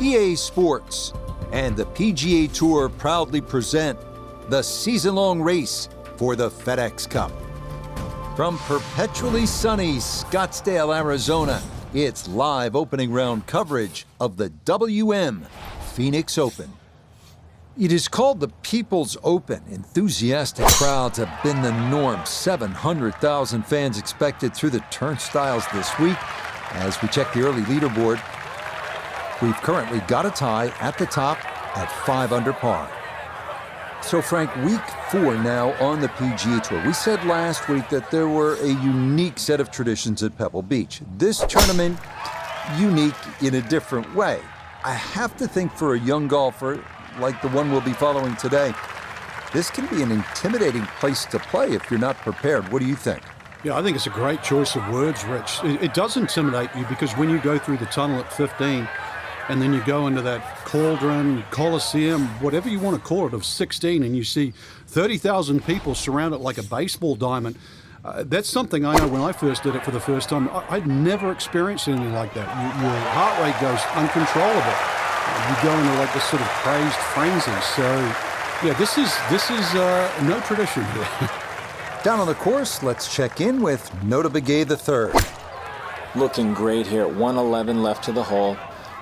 EA Sports and the PGA Tour proudly present the season-long race for the FedEx Cup. From perpetually sunny Scottsdale, Arizona, it's live opening round coverage of the WM Phoenix Open. It is called the People's Open. Enthusiastic crowds have been the norm. 700,000 fans expected through the turnstiles this week. As we check the early leaderboard, we've currently got a tie at the top at 5 under par. So Frank, week 4 now on the PGA Tour. We said last week that there were a unique set of traditions at Pebble Beach. This tournament, unique in a different way. I have to think for a young golfer like the one we'll be following today, this can be an intimidating place to play if you're not prepared. What do you think? Yeah, I think it's a great choice of words, Rich. It does intimidate you because when you go through the tunnel at 15 and then you go into that cauldron, coliseum, whatever you want to call it, of 16, and you see 30,000 people surround it like a baseball diamond, that's something I know when I first did it for the first time. I'd never experienced anything like that. Your heart rate goes uncontrollable. You go into like this sort of crazed frenzy. So, yeah, this is no tradition here. Down on the course, let's check in with Notah Begay III. Looking great here at 111 left to the hole.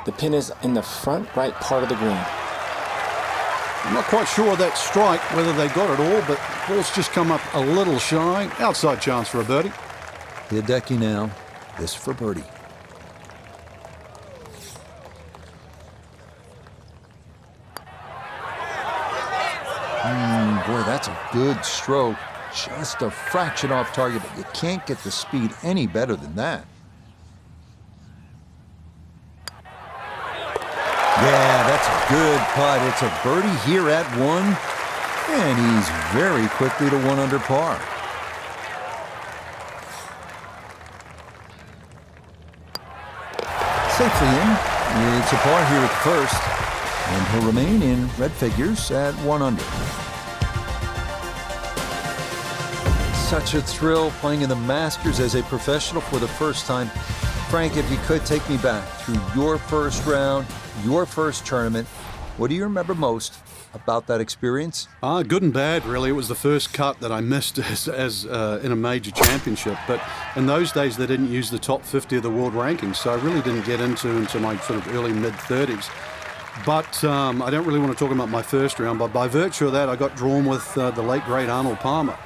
The pin is in the front right part of the green. I'm not quite sure of that strike, whether they got it all, but ball's just come up a little shy. Outside chance for a birdie. Hideki now, this for birdie. Boy, that's a good stroke. Just a fraction off target, but you can't get the speed any better than that. Yeah, that's a good putt. It's a birdie here at 1, and he's very quickly to 1 under par. Safely in. It's a par here at first, and he'll remain in red figures at 1 under. Such a thrill playing in the Masters as a professional for the first time. Frank, if you could take me back through your first round, your first tournament, what do you remember most about that experience? Good and bad, really. It was the first cut that I missed as in a major championship. But in those days, they didn't use the top 50 of the world rankings, so I really didn't get into my sort of early mid-30s. But I don't really want to talk about my first round, but by virtue of that, I got drawn with the late, great Arnold Palmer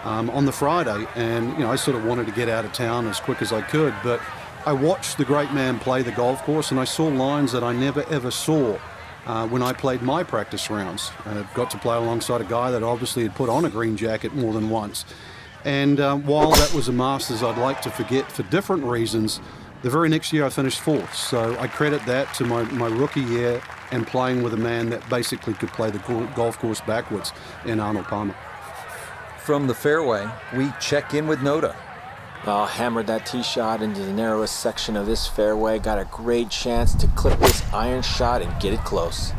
on the Friday. And, I sort of wanted to get out of town as quick as I could. But I watched the great man play the golf course, and I saw lines that I never, ever saw when I played my practice rounds. I got to play alongside a guy that obviously had put on a green jacket more than once. And while that was a Masters I'd like to forget for different reasons, the very next year I finished 4th. So I credit that to my rookie year and playing with a man that basically could play the golf course backwards in Arnold Palmer. From the fairway, we check in with Notah. Hammered that tee shot into the narrowest section of this fairway. Got a great chance to clip this iron shot and get it close.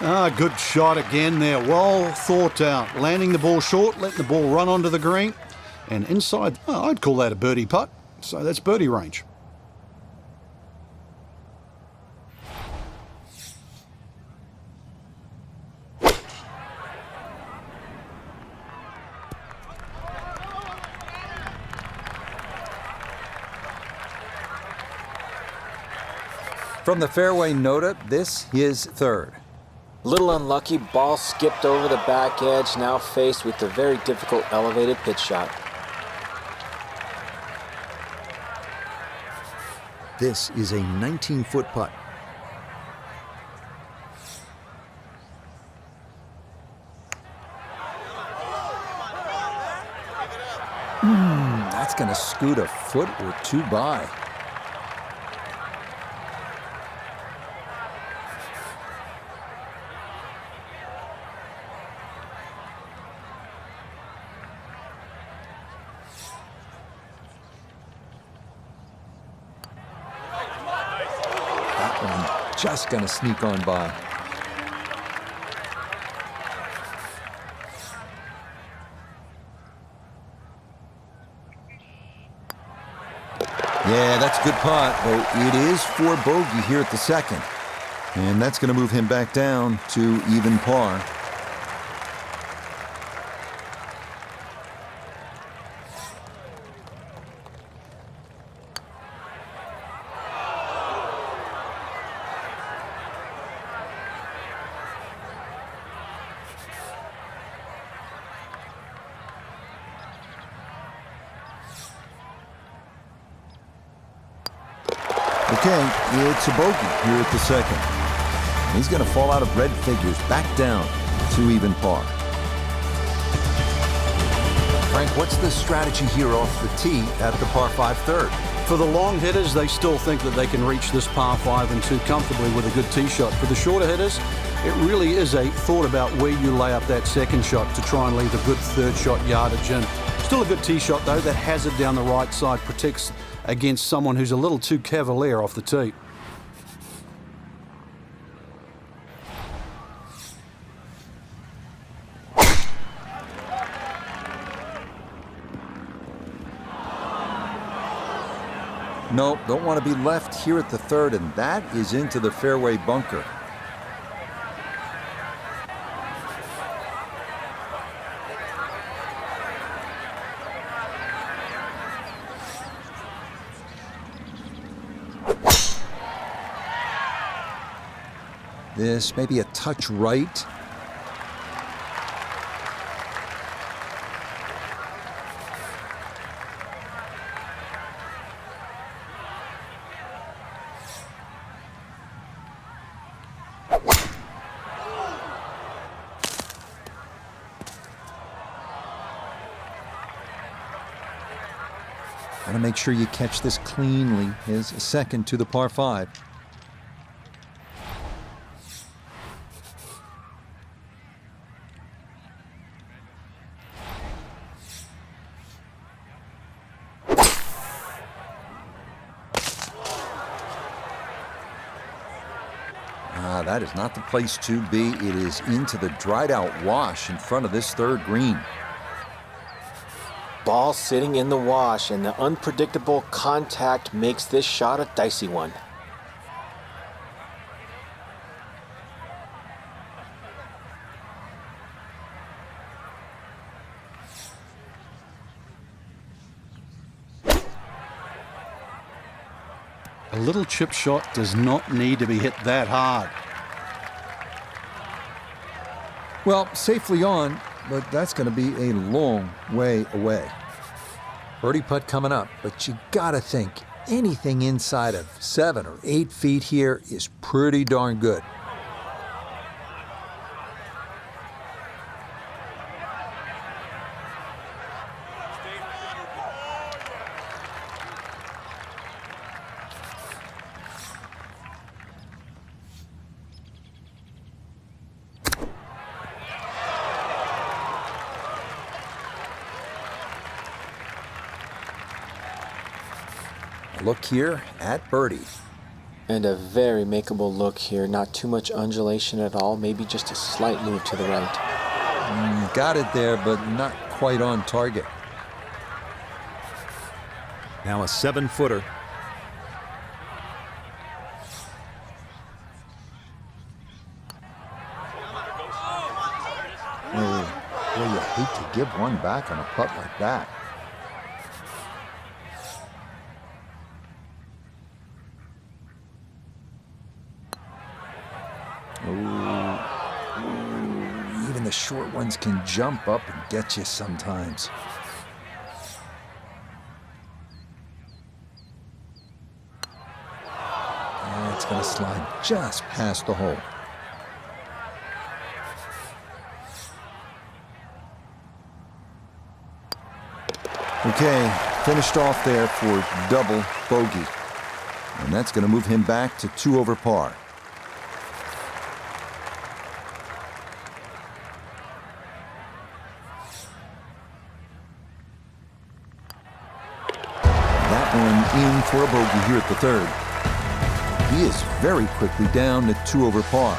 Good shot again there. Well thought out. Landing the ball short, letting the ball run onto the green. And inside, I'd call that a birdie putt. So that's birdie range. From the fairway, Notah, this is 3rd. Little unlucky, ball skipped over the back edge, now faced with the very difficult elevated pitch shot. This is a 19-foot putt. That's going to scoot a foot or 2 by. Just going to sneak on by. Yeah, that's a good putt, though it is for bogey here at the second. And that's going to move him back down to even par. Okay, it's a bogey here at the second. He's going to fall out of red figures back down to even par. Frank, what's the strategy here off the tee at the par 5 third? For the long hitters, they still think that they can reach this par 5 and 2 comfortably with a good tee shot. For the shorter hitters, it really is a thought about where you lay up that second shot to try and leave a good third shot yardage in. Still a good tee shot, though. That hazard down the right side protects against someone who's a little too cavalier off the tee. Nope, don't want to be left here at the third, and that is into the fairway bunker. This may be a touch right. Want to make sure you catch this cleanly. Is second to the par 5. That is not the place to be. It is into the dried out wash in front of this third green. Ball sitting in the wash, and the unpredictable contact makes this shot a dicey one. A little chip shot does not need to be hit that hard. Well, safely on, but that's going to be a long way away. Birdie putt coming up, but you got to think anything inside of 7 or 8 feet here is pretty darn good. Look here at birdie. And a very makeable look here. Not too much undulation at all. Maybe just a slight move to the right. Got it there, but not quite on target. Now a 7-footer. Oh, boy, you hate to give one back on a putt like that. Even the short ones can jump up and get you sometimes. It's going to slide just past the hole. Okay, finished off there for double bogey. And that's going to move him back to 2 over par. In for a bogey here at the third. He is very quickly down to 2 over par.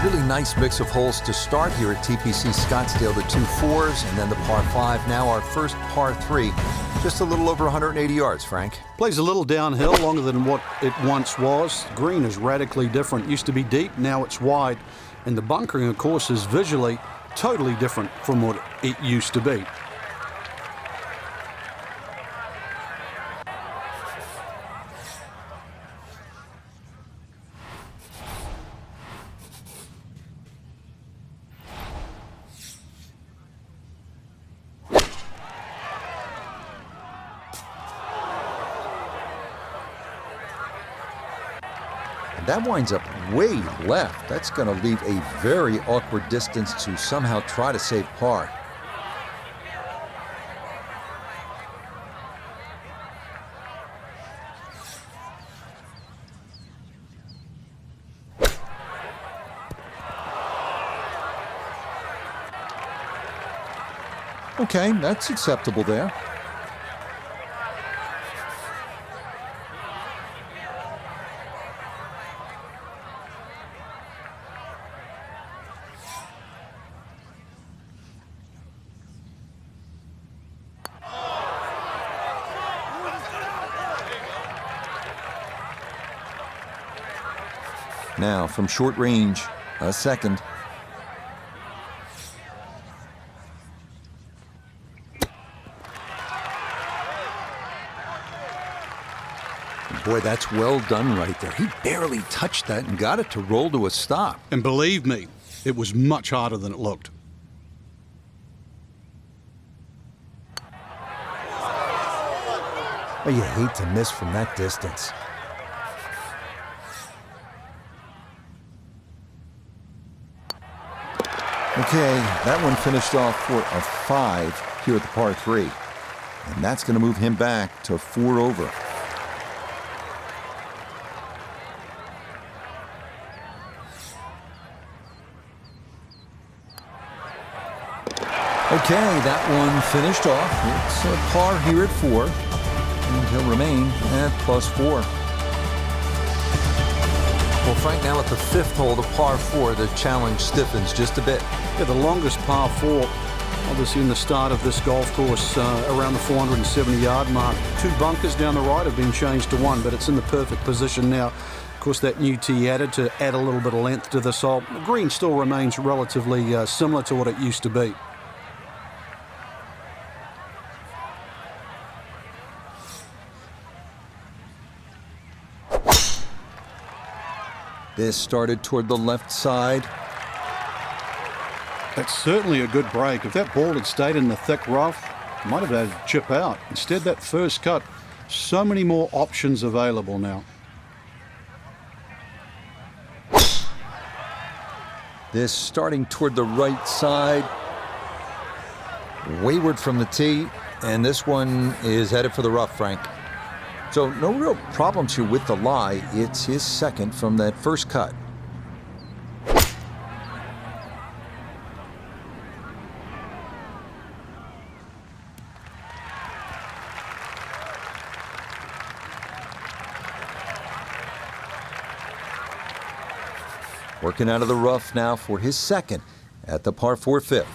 Really nice mix of holes to start here at TPC Scottsdale. The 2 4s and then the par 5. Now our first par 3. Just a little over 180 yards, Frank. Plays a little downhill, longer than what it once was. Green is radically different. Used to be deep, now it's wide. And the bunkering, of course, is visually totally different from what it used to be. That winds up way left. That's going to leave a very awkward distance to somehow try to save par. Okay, that's acceptable there. Now, from short range, a second. Boy, that's well done right there. He barely touched that and got it to roll to a stop. And believe me, it was much harder than it looked. Oh, you hate to miss from that distance. Okay, that one finished off for a 5 here at the par 3. And that's going to move him back to 4 over. Okay, that one finished off. It's a par here at 4. And he'll remain at +4. Well, Frank, now at the 5th hole, the par 4, the challenge stiffens just a bit. Yeah, the longest par 4, obviously in the start of this golf course, around the 470-yard mark. 2 bunkers down the right have been changed to 1, but it's in the perfect position now. Of course, that new tee added to add a little bit of length to this hole. The green still remains relatively similar to what it used to be. This started toward the left side. That's certainly a good break. If that ball had stayed in the thick rough, it might have had to chip out. Instead, that first cut, so many more options available now. This starting toward the right side. Wayward from the tee, and this one is headed for the rough, Frank. So no real problems here with the lie. It's his second from that first cut. Working out of the rough now for his second at the par 4 5th.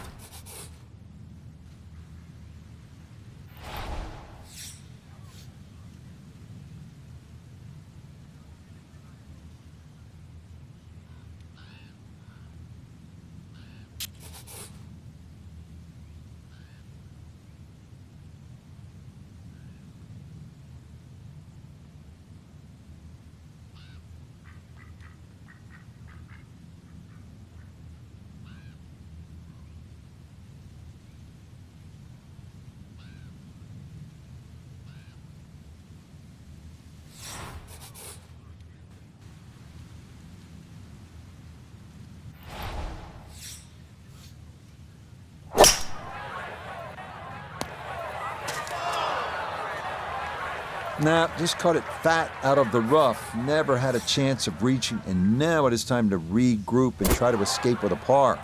Nah, just caught it fat out of the rough. Never had a chance of reaching, and now it is time to regroup and try to escape with a par.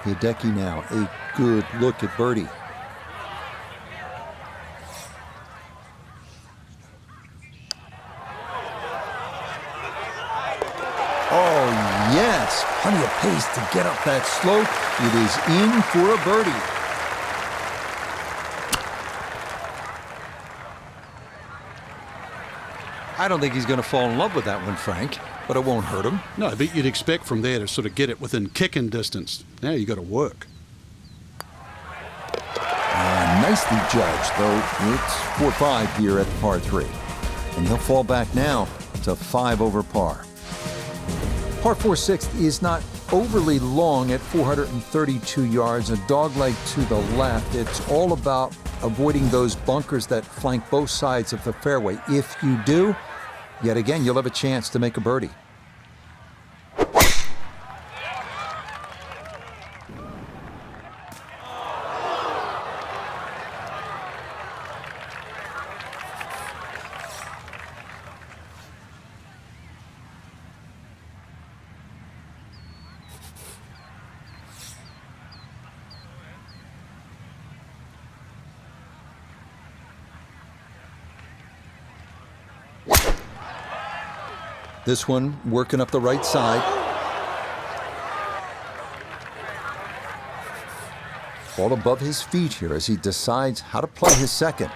Hideki now, a good look at birdie. pace to get up that slope. It is in for a birdie. I don't think he's going to fall in love with that one, Frank, but it won't hurt him. No, but you'd expect from there to sort of get it within kicking distance. Now you got to work. Nicely judged, though. It's 4-5 here at the par 3. And he'll fall back now to 5 over par. Par 4 sixth is not overly long at 432 yards, a dogleg to the left. It's all about avoiding those bunkers that flank both sides of the fairway. If you do, yet again, you'll have a chance to make a birdie. This one working up the right side. Ball above his feet here as he decides how to play his second.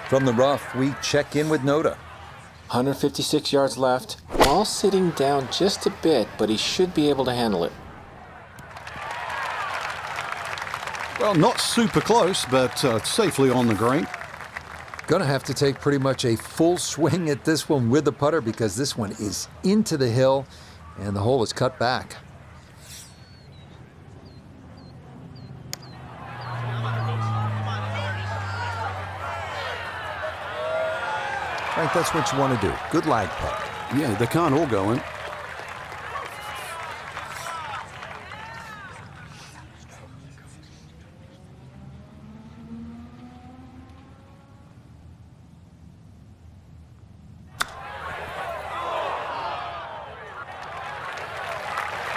From the rough, we check in with Notah. 156 yards left. Ball sitting down just a bit, but he should be able to handle it. Well, not super close, but safely on the green. Gonna have to take pretty much a full swing at this one with the putter because this one is into the hill and the hole is cut back. Frank, that's what you want to do. Good lag putt. Yeah, they can't all go in.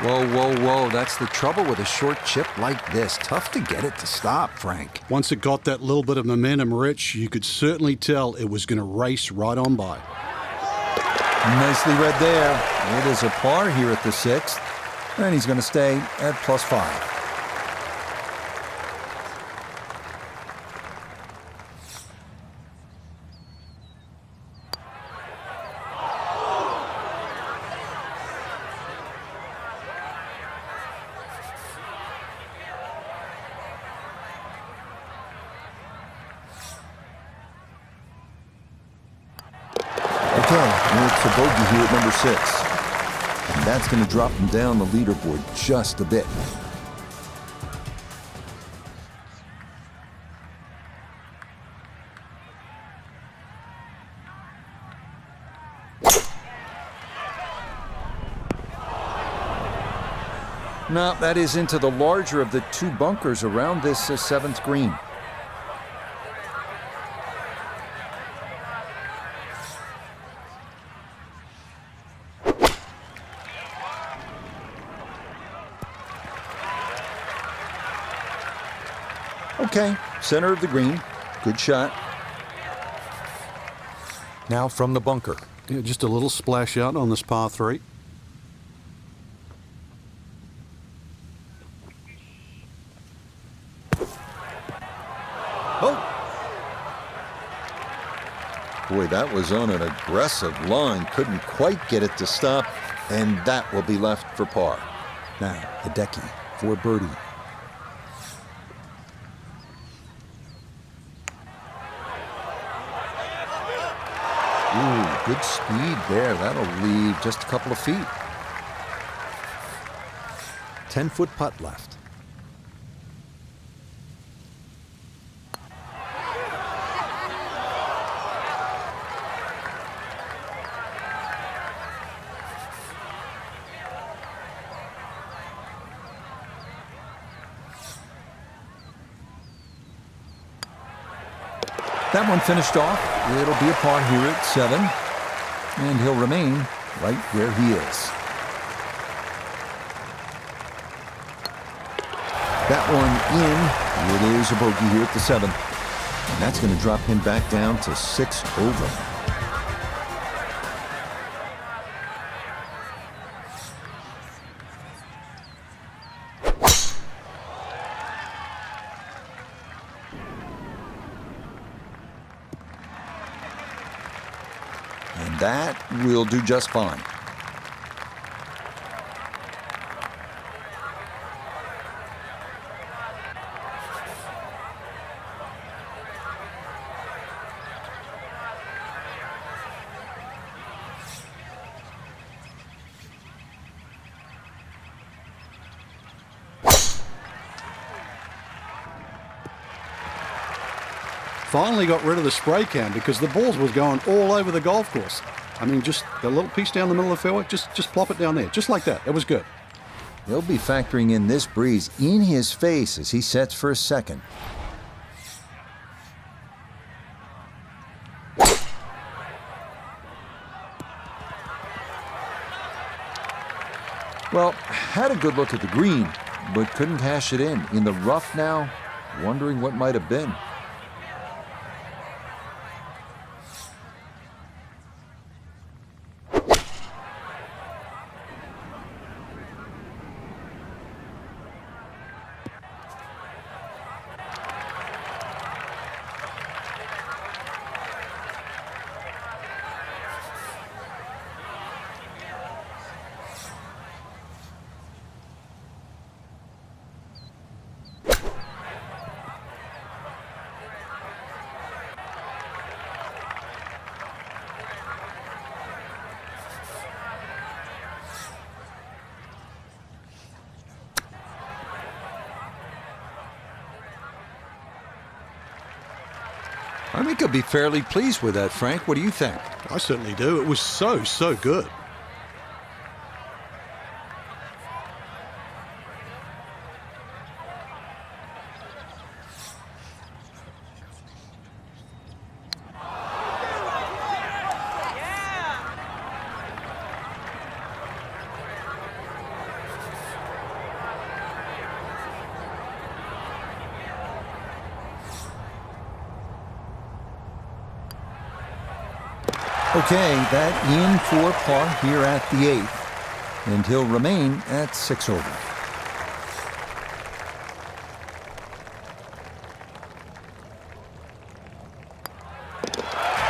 Whoa, whoa, whoa. That's the trouble with a short chip like this. Tough to get it to stop, Frank. Once it got that little bit of momentum, Rich, you could certainly tell it was going to race right on by. Nicely read there. It is a par here at the 6th, and he's going to stay at +5. It's a bogey here at number 6. And that's going to drop him down the leaderboard just a bit. No, that is into the larger of the two bunkers around this 7th green. Okay, center of the green. Good shot. Now from the bunker. Yeah, just a little splash out on this par 3. Oh! Boy, that was on an aggressive line. Couldn't quite get it to stop, and that will be left for par. Now, Hideki for birdie. Ooh, good speed there. That'll leave just a couple of feet. 10-foot putt left. That one finished off. It'll be a par here at 7. And he'll remain right where he is. That one in. It is a bogey here at the 7th. And that's going to drop him back down to 6 over. And that will do just fine. Finally got rid of the spray can because the balls was going all over the golf course. I mean, just the little piece down the middle of the fairway, just plop it down there, just like that. It was good. He'll be factoring in this breeze in his face as he sets for a second. Well, had a good look at the green, but couldn't cash it in the rough now, wondering what might have been. I think he'll be fairly pleased with that, Frank. What do you think? I certainly do. It was so good. Okay, that in for par here at the 8th, and he'll remain at 6 over.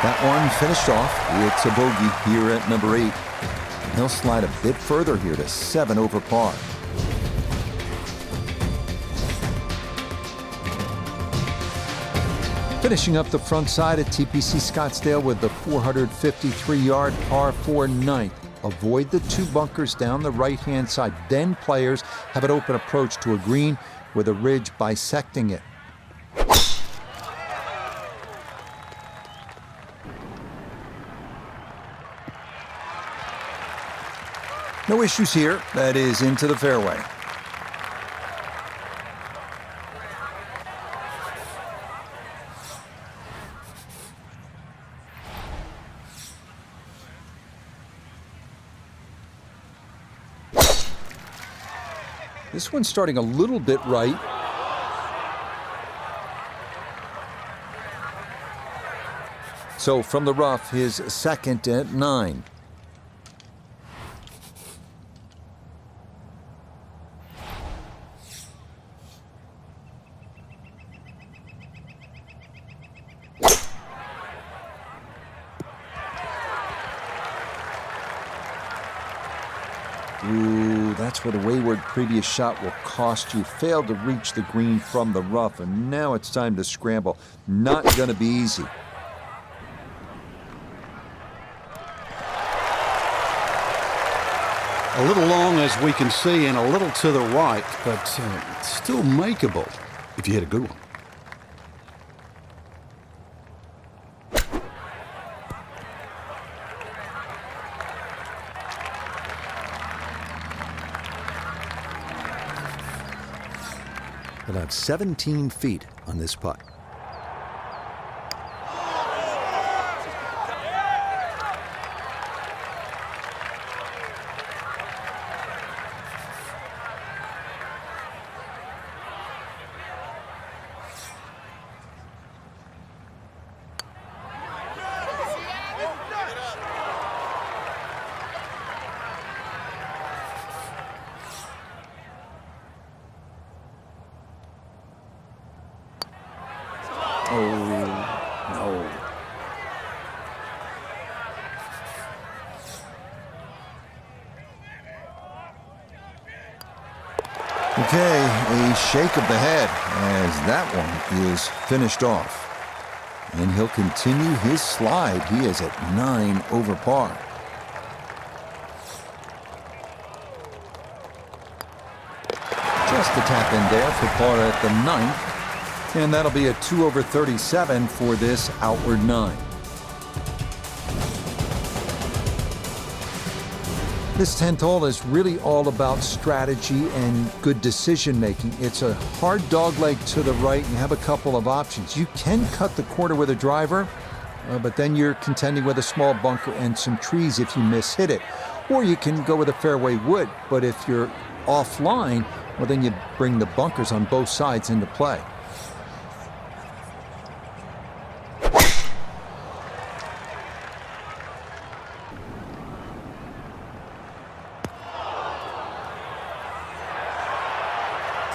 That one finished off. It's a bogey here at number 8. He'll slide a bit further here to 7 over par. Finishing up the front side at TPC Scottsdale with the 453-yard par 4 ninth. Avoid the 2 bunkers down the right-hand side. Then players have an open approach to a green with a ridge bisecting it. No issues here. That is into the fairway. This one's starting a little bit right. So from the rough, his second at 9. Ooh, that's where the wayward previous shot will cost you. Failed to reach the green from the rough, and now it's time to scramble. Not going to be easy. A little long as we can see and a little to the right, but still makeable if you hit a good one. He'll have 17 feet on this putt. No. Okay, a shake of the head as that one is finished off. And he'll continue his slide. He is at 9 over par. Just a tap in there for par at the 9th. And that'll be a 2 over 37 for this outward 9. This 10th hole is really all about strategy and good decision making. It's a hard dogleg to the right and you have a couple of options. You can cut the corner with a driver, but then you're contending with a small bunker and some trees if you miss-hit it. Or you can go with a fairway wood, but if you're offline, well, then you bring the bunkers on both sides into play.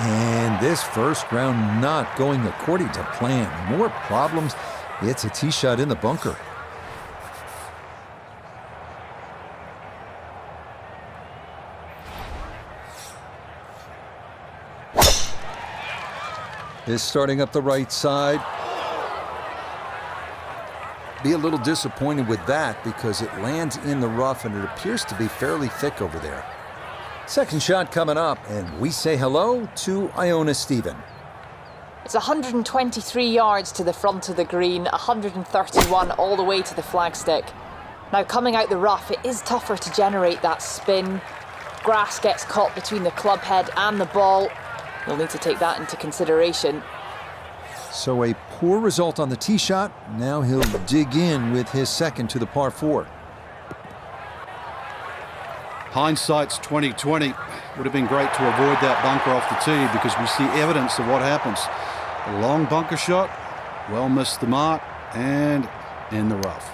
And this first round not going according to plan. More problems. It's a tee shot in the bunker. Is starting up the right side. Be a little disappointed with that because it lands in the rough and it appears to be fairly thick over there. Second shot coming up, and we say hello to Iona Stephen. It's 123 yards to the front of the green, 131 all the way to the flagstick. Now coming out the rough, it is tougher to generate that spin. Grass gets caught between the club head and the ball. You'll need to take that into consideration. So a poor result on the tee shot. Now he'll dig in with his second to the par 4. Hindsight's 20/20. Would have been great to avoid that bunker off the tee because we see evidence of what happens. A long bunker shot, well missed the mark, and in the rough.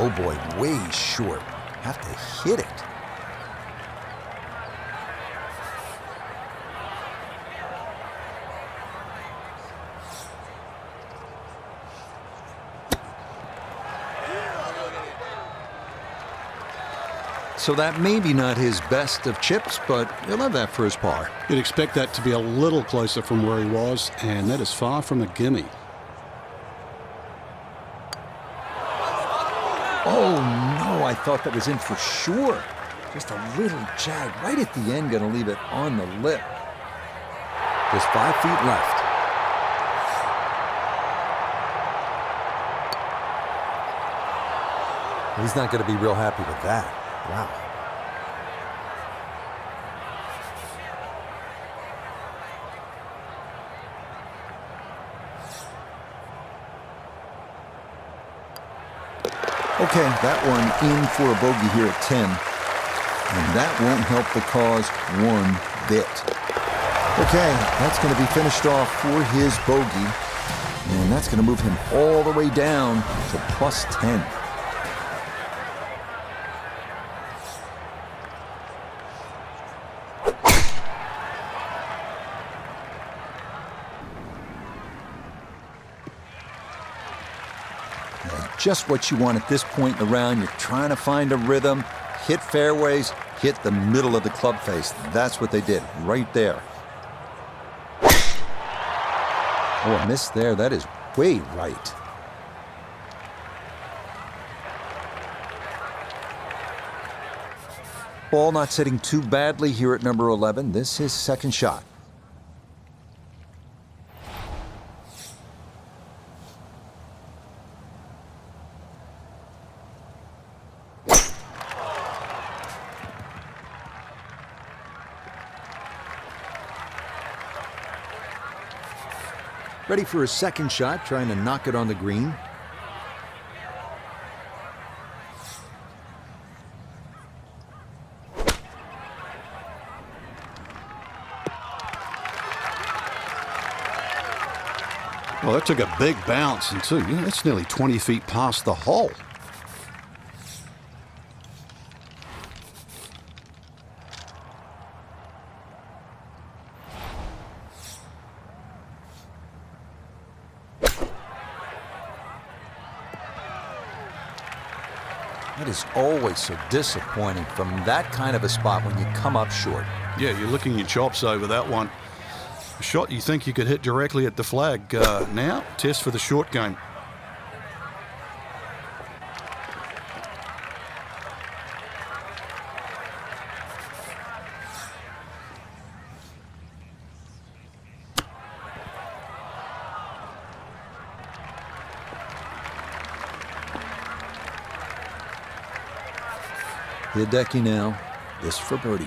Oh boy, way short. Have to hit it. So that may be not his best of chips, but he'll have that for his par. You'd expect that to be a little closer from where he was, and that is far from a gimme. Oh no, I thought that was in for sure. Just a little jag right at the end, gonna leave it on the lip. Just 5 feet left. He's not gonna be real happy with that. Wow. Okay, that one in for a bogey here at 10. And that won't help the cause one bit. Okay, that's going to be finished off for his bogey. And that's going to move him all the way down to plus 10. Just what you want at this point in the round. You're trying to find a rhythm, hit fairways, hit the middle of the club face. That's what they did right there. Oh, a miss there. That is way right. Ball not sitting too badly here at number 11. This is his second shot. Ready for his second shot, trying to knock it on the green. Well, that took a big bounce, and too, that's nearly 20 feet past the hole. That is always so disappointing from that kind of a spot when you come up short. Yeah, you're licking your chops over that one. A shot you think you could hit directly at the flag. Now, test for the short game. Hideki now. This for birdie.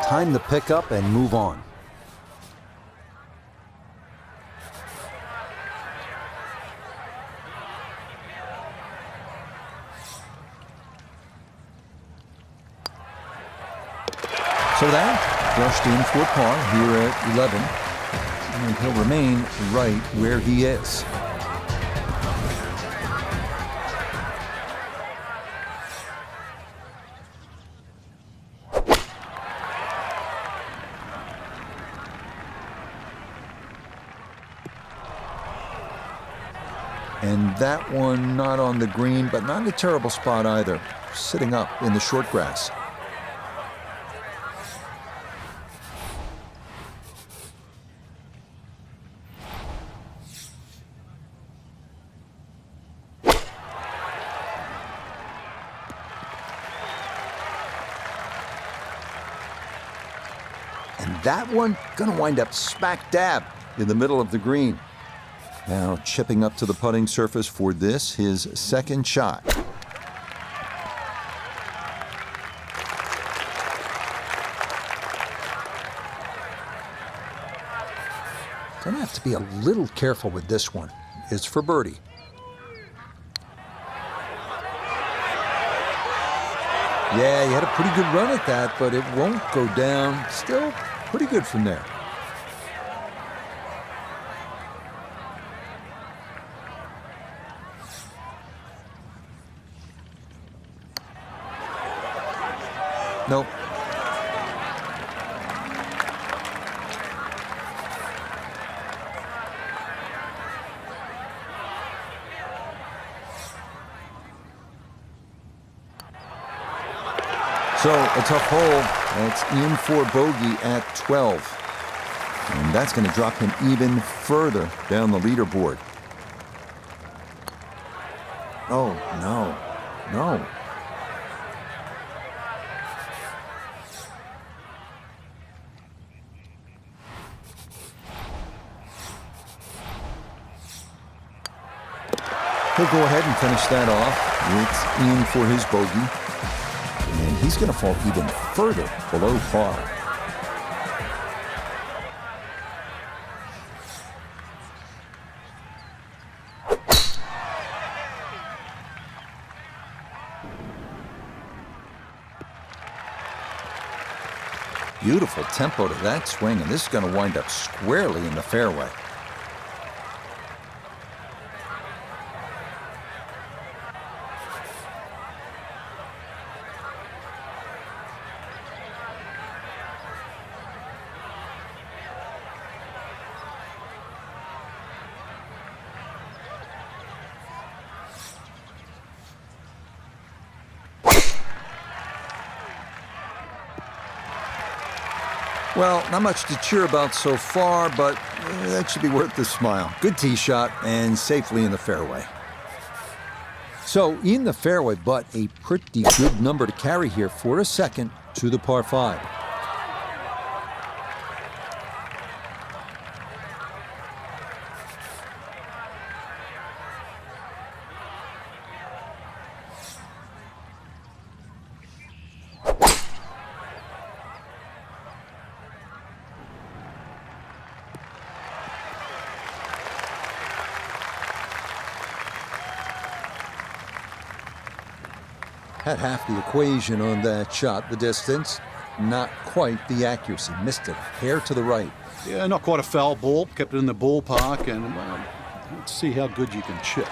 Time to pick up and move on. So that brushed in for par here at 11, and he'll remain right where he is. And that one not on the green, but not in a terrible spot either, sitting up in the short grass. And that one gonna wind up smack dab in the middle of the green. Now chipping up to the putting surface for this, his second shot. Gonna have to be a little careful with this one. It's for birdie. Yeah, he had a pretty good run at that, but it won't go down. Still pretty good from there. Nope. So a tough hole. That's in for bogey at 12. And that's going to drop him even further down the leaderboard. Oh, no. No. He'll go ahead and finish that off. It's in for his bogey. And he's going to fall even further below par. Beautiful tempo to that swing, and this is going to wind up squarely in the fairway. Well, not much to cheer about so far, but that should be worth the smile. Good tee shot and safely in the fairway. So in the fairway, but a pretty good number to carry here for a second to the par 5. Had half the equation on that shot, the distance. not quite the accuracy. Missed it a hair to the right. Yeah, not quite a foul ball. Kept it in the ballpark, and let's see how good you can chip.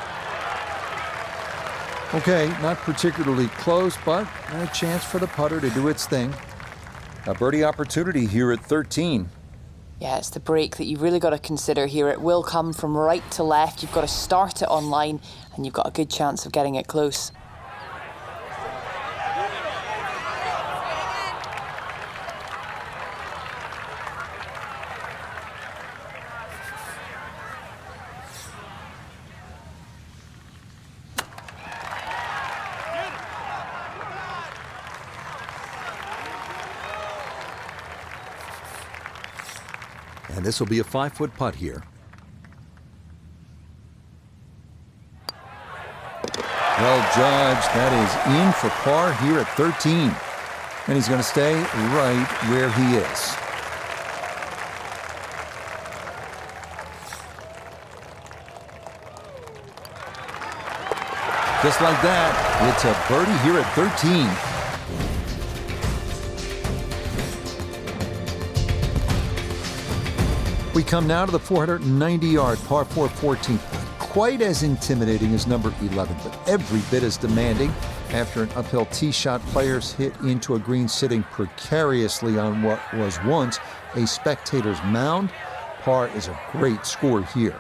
Okay, not particularly close, but a chance for the putter to do its thing. A birdie opportunity here at 13. Yeah, it's the break that you've really got to consider here. It will come from right to left. You've got to start it on line, and you've got a good chance of getting it close. And this will be a 5-foot putt here. Well judged. That is in for par here at 13. And he's going to stay right where he is. Just like that, it's a birdie here at 13. We come now to the 490-yard par 4 14th. Quite as intimidating as number 11, but every bit as demanding. After an uphill tee shot, players hit into a green sitting precariously on what was once a spectator's mound. Par is a great score here.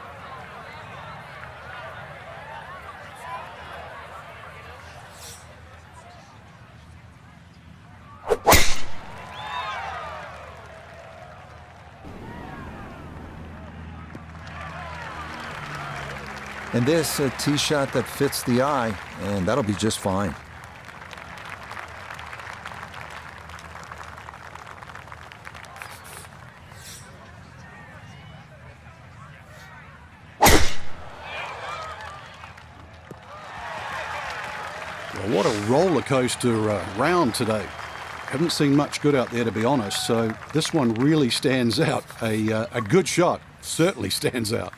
And this, a tee shot that fits the eye, and that'll be just fine. Well, what a roller coaster round today. Haven't seen much good out there, to be honest, so this one really stands out. A good shot certainly stands out.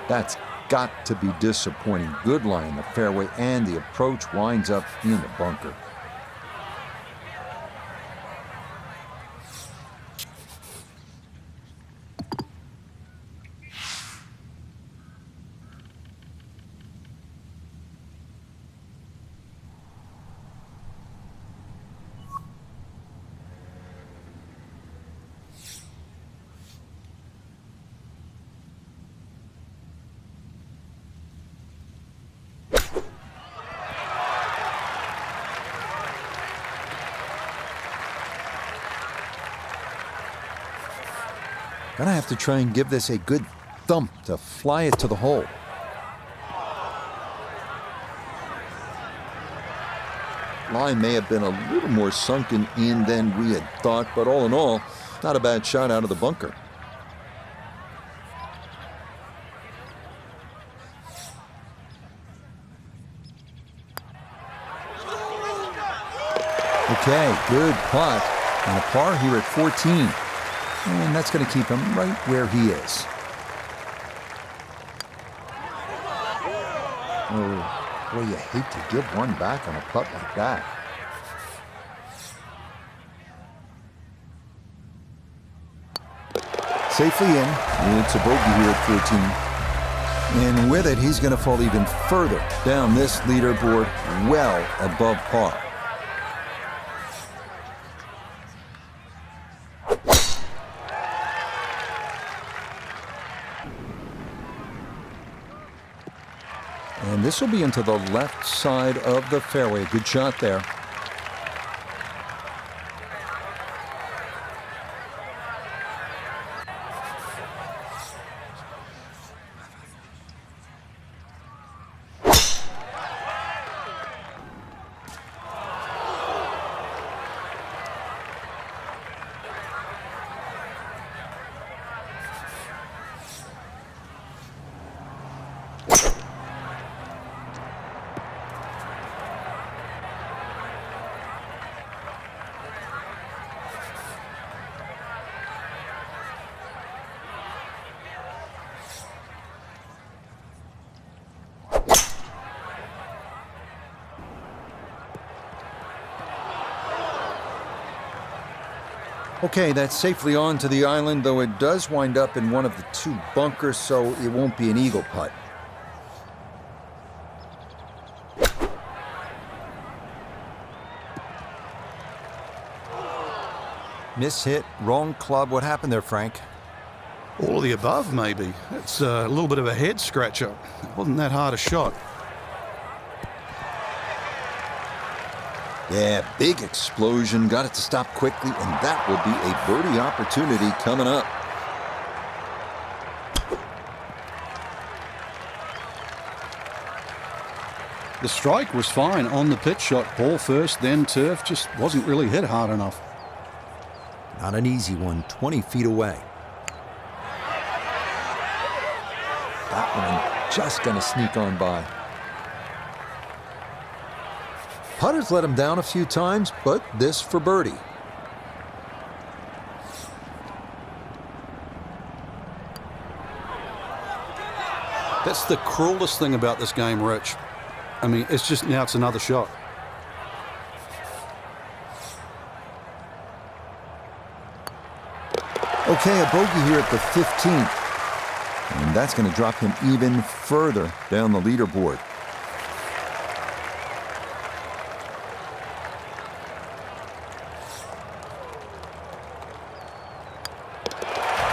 That's got to be disappointing. Good lie in the fairway, and the approach winds up in the bunker. Gonna have to try and give this a good thump to fly it to the hole. Line may have been a little more sunken in than we had thought, but all in all, not a bad shot out of the bunker. Okay, good putt, and a par here at 14. And that's going to keep him right where he is. Oh, boy, you hate to give one back on a putt like that. Safely in. It's a bogey here at 14. And with it, he's going to fall even further down this leaderboard, well above par. And this will be into the left side of the fairway. Good shot there. Okay, that's safely onto the island, though it does wind up in one of the two bunkers, so it won't be an eagle putt. Miss hit, wrong club. What happened there, Frank? All of the above, maybe. It's a little bit of a head scratcher. It wasn't that hard a shot. Yeah, big explosion. Got it to stop quickly, and that will be a birdie opportunity coming up. The strike was fine on the pitch shot. Ball first, then turf. Just wasn't really hit hard enough. Not an easy one, 20 feet away. That one just going to sneak on by. Putter's let him down a few times, but this for birdie. That's the cruelest thing about this game, Rich. I mean, it's just now it's another shot. Okay, a bogey here at the 15th. And that's going to drop him even further down the leaderboard.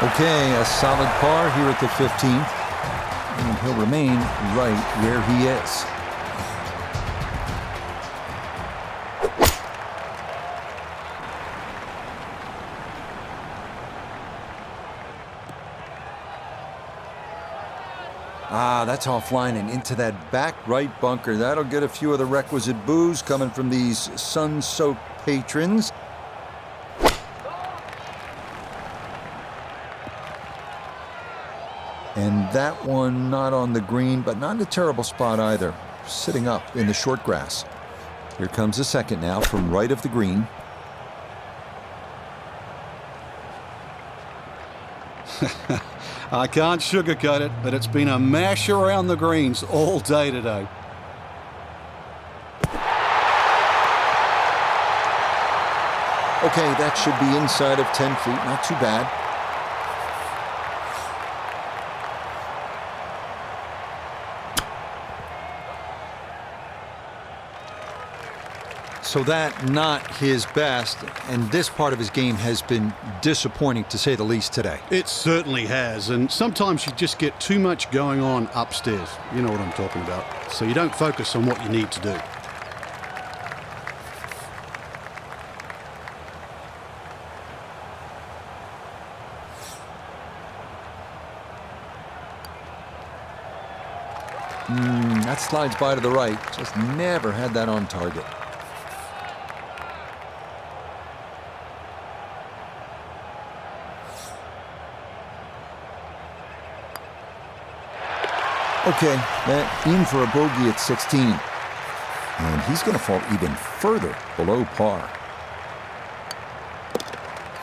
Okay, a solid par here at the 15th. And he'll remain right where he is. Ah, that's offline and into that back right bunker. That'll get a few of the requisite boos coming from these sun-soaked patrons. And that one not on the green, but not in a terrible spot either. Sitting up in the short grass. Here comes the second now from right of the green. I can't sugarcoat it, but it's been a mash around the greens all day today. Okay, that should be inside of 10 feet. Not too bad. So that not his best, and this part of his game has been disappointing to say the least today. It certainly has, and sometimes you just get too much going on upstairs. You know what I'm talking about. So you don't focus on what you need to do. That slides by to the right. Just never had that on target. Okay, that in for a bogey at 16. And he's going to fall even further below par.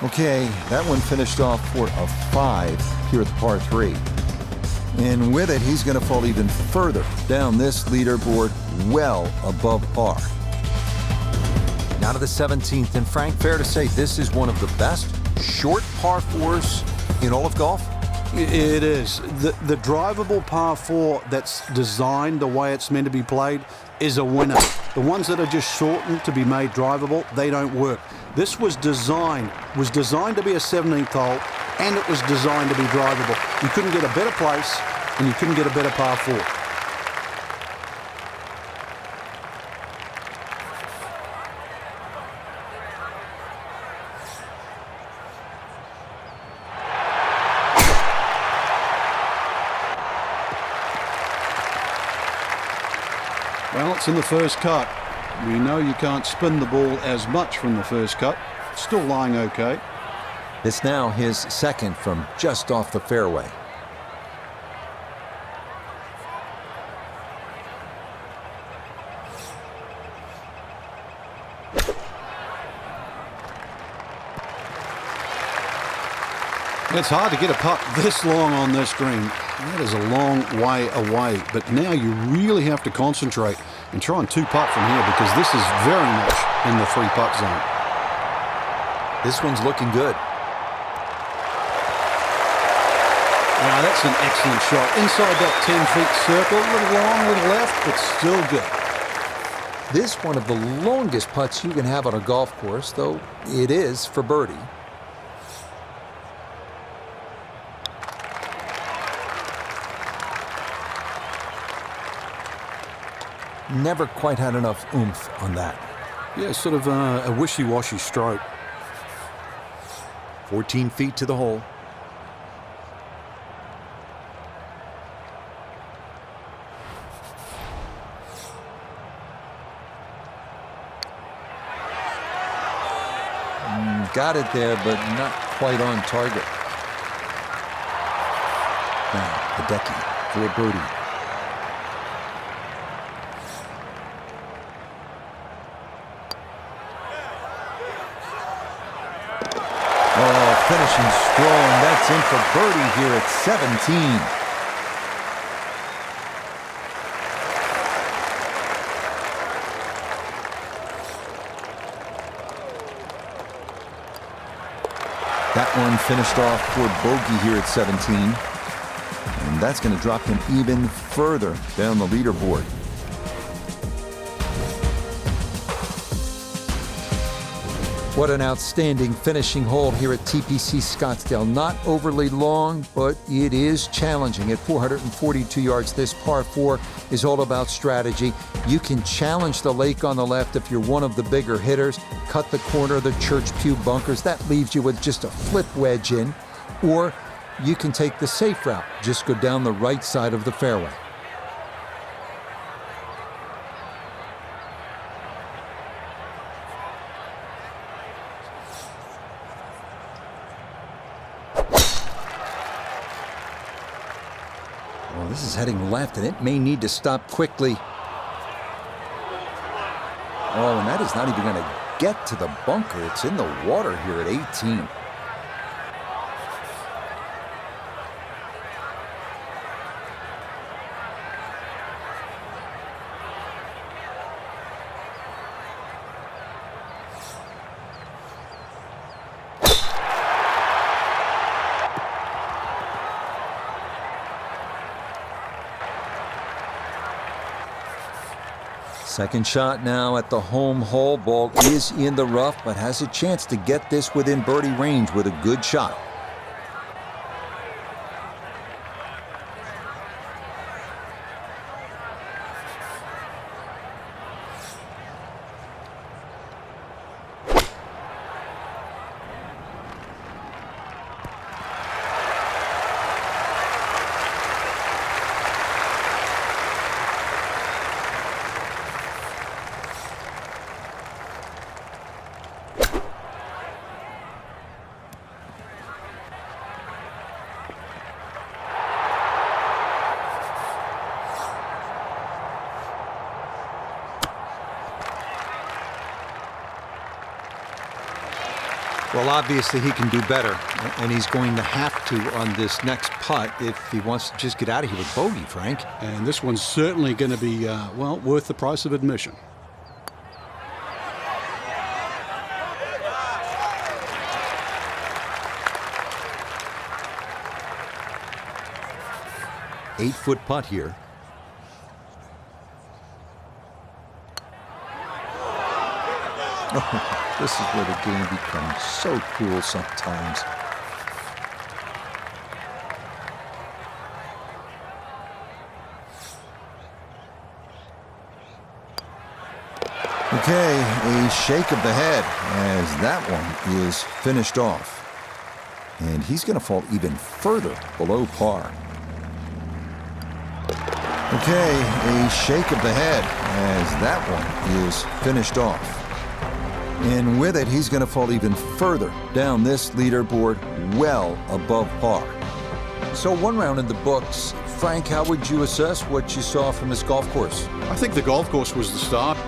Okay, that one finished off for a 5 here at the par 3. And with it, he's going to fall even further down this leaderboard, well above par. Now to the 17th, and Frank, fair to say this is one of the best short par 4s in all of golf? It is. The drivable par 4 that's designed the way it's meant to be played is a winner. The ones that are just shortened to be made drivable, they don't work. This was designed to be a 17th hole, and it was designed to be drivable. You couldn't get a better place, and you couldn't get a better par 4. Well, it's in the first cut. We know you can't spin the ball as much from the first cut. Still lying okay. It's now his second from just off the fairway. It's hard to get a putt this long on this green. That is a long way away. But now you really have to concentrate and try and 2-putt from here, because this is very much in the 3-putt zone. This one's looking good. Now that's an excellent shot. Inside that 10-feet circle, a little long, a little left, but still good. This one of the longest putts you can have on a golf course, though it is for birdie. Never quite had enough oomph on that. Yeah, sort of a wishy-washy stroke. 14 feet to the hole. Got it there, but not quite on target. Now, Hideki for a birdie. Oh, finishing strong. That's in for birdie here at 17. That one finished off for bogey here at 17. And that's going to drop him even further down the leaderboard. What an outstanding finishing hole here at TPC Scottsdale. Not overly long, but it is challenging. At 442 yards, this par 4 is all about strategy. You can challenge the lake on the left if you're one of the bigger hitters, cut the corner of the Church Pew bunkers. That leaves you with just a flip wedge in. Or you can take the safe route. Just go down the right side of the fairway. Well, this is heading left, and it may need to stop quickly. Oh, and that is not even going to get to the bunker. It's in the water here at 18. Second shot now at the home hole. Ball is in the rough, but has a chance to get this within birdie range with a good shot. Well, obviously he can do better, and he's going to have to on this next putt if he wants to just get out of here with bogey, Frank. And this one's certainly going to be, well, worth the price of admission. Eight-foot putt here. Oh, this is where the game becomes so cool sometimes. Okay, a shake of the head as that one is finished off. And he's going to fall even further below par. Okay, a shake of the head as that one is finished off. And with it, he's going to fall even further down this leaderboard, well above par. So 1 round in the books. Frank, how would you assess what you saw from this golf course? I think the golf course was the start.